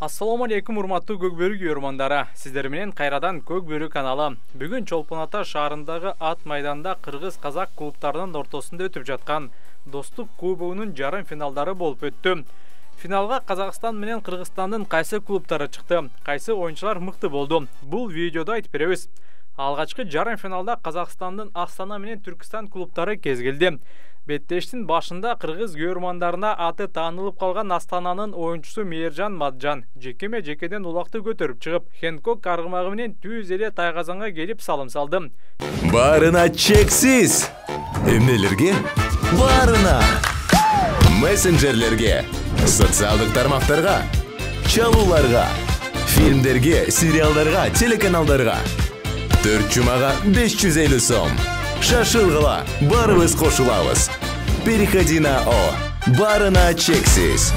Assalamu алейкум, урматтуу Көкбөрү көрөрмандары. Сиздер менен кайрадан Көкбөрү каналы. Бүгүн Чолпон Ата шаарындагы ат майданда кыргыз-казак клубтарынын ортосунда өтүп жаткан Достук кубогунун жарым финалдары болуп өттү. Финалга Казакстан менен Кыргызстандын кайсы клубтары чыкты, кайсы оюнчулар мыкты болду. Бул видеодо айтып беребиз. Алгачкы жарым финалда Казакстандын Астана менен Түркистан клубтары кезгилди. Беттештин башында кыргыз көрөрмандарына аты таанылып калган Астананын оюнчусу Мээржан Маджан жекеме-жекеден улакты көтөрүп чыгып, Хенкок каргымагы менен түз эле тайгазанга келип салым салды. Барына чексиз! Эмнелерге? Барына! Мессенджерлерге, социалдык тармактарга, чалууларга, фильмдерге, сериалдарга, телеканалдарга. 4 жумага 550 сом. Шашылгыла, барыбыз кошулабыз. Переходи на О. Барына чексиз.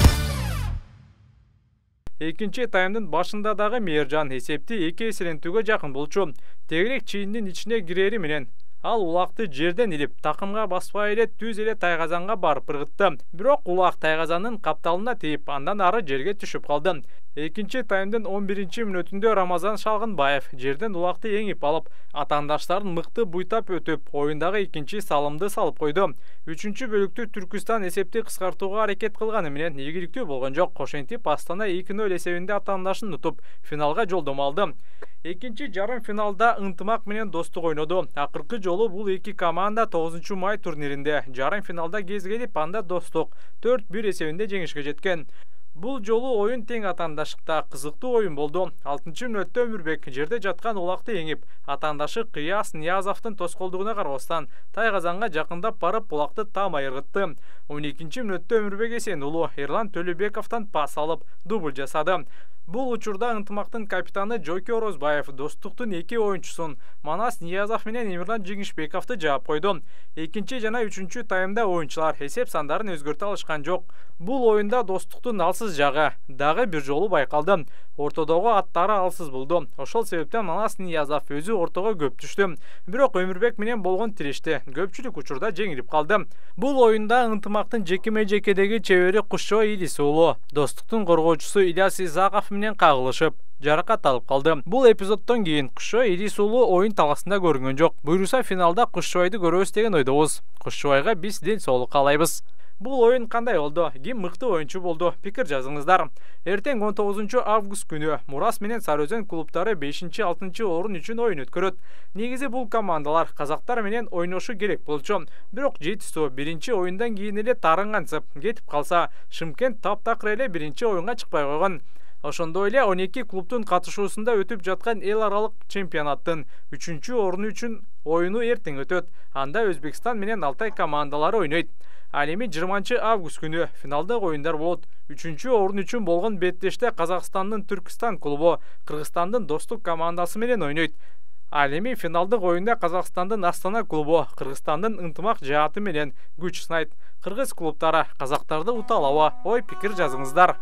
Экинчи таймдын башында дагы Мээржан эсепти 2 эселентүүгө жакын болчу. Тегерек чийиндин ичине кирери менен ал улакты жерден илип, такымга баспай эле түз эле тайгазанга барып ыргытты. Бирок улак тайгазанын капталына тийип, андан ары жерге түшүп калды. Экинчи таймдын 11-мүнөтүндө Рамазан Шалгынбаев жерден улакты эңип алып, атаандаштарын мыкты буйтап өтүп, оюндагы экинчи салымды салып койду. 3-бөлүктү Түркистан эсепти кыскартууга аракет кылганы менен ийгиликтүү болгон жок. Ошентип Астана 2-0 эсебинде атаандашын утуп, финалга жолдомо алды. Экинчи жарым финалда Ынтымак менен Достук ойноду. Акыркы жолу бул эки команда 9-май турниринде жарым финалда кезгелип, анда Достук 4-1 эсебинде жеңишке жеткен. Бул жолу оюн тең атаандашыкта кызыктуу оюн болду. 6-мүнөттө Өмүрбек жерде жаткан улакты эңип, атаандашы Кыяс Ниязовдун тоскоолдугуна карабастан тайгазанга жакындап барып улакты таамай ыргытты. 12-мүнөттө Өмүрбек Эсенуулу Эрлан Төлөбековдон пас алып дубль жасады. Бул учурда Ынтымактын капитаны Жойке Орозбаев Достуктун 2 оюнчусун Манас Ниязов менен Эмирлан Жеңишбековду жаап койду. Экинчи жана 3-чү таймда оюнчулар эсеп сандарын өзгөртө алышкан жок. Бул оюнда Достуктун алсыз жагы дагы бир жолу байкалды. Ортодогу аттары алсыз болду. Ошол себептен Манас Ниязов өзү ортого көп түштү. Бирок Өмүрбек менен болгон тиреште көпчүлүк учурда жеңилип калды. Бул оюнда Ынтымактын жекеме-жекедеги чебери Кушчо Илисуулу Достуктун коргоочусу Ильяс Исаков менен кагылышып, жаракат алып калды. Бул эпизоддон кийин Кушчо Илисуулу оюн таласында көрүнгөн жок. Буйруса финалда Кушчобайды көрөбүз деген ойдобуз. Кушчобайга биз ден соолук каалайбыз. Бул оюн кандай болду? Ким мыкты оюнчу болду? Пикир жазыңыздар. Эртең 19 август күнү Мурас менен Сарыөзөн клубтары 5-6 орун үчүн оюн өткөрөт. Негизи бул командалар казактар менен ойношу керек болчу. Бирок жетису биринчи оюндан кийин эле тарынгансып кетип калса, Шымкент таптакыр эле биринчи оюнга чыкпай койгон. Ошондой эле 12 клубтун катышуусунда өтүп жаткан эл аралык чемпионаттын 3-чү орunu үчүн оюну эртең өтөт. Анда Өзбекстан менен Алтай командалары ойнойт. Ал эми 20 август күнү финалдык оюндар болот. 3-чү орун үчүн болгон беттеште Казакстандын Түркистан клубу Кыргызстандын Достук командасы менен ойнойт. Ал эми финалдык оюнда Казакстандын Астана клубу Кыргызстандын Ынтымак жааты менен күч сынайт. Кыргыз клубтары казактарды ута алабы? Ой, пикир жазыңыздар.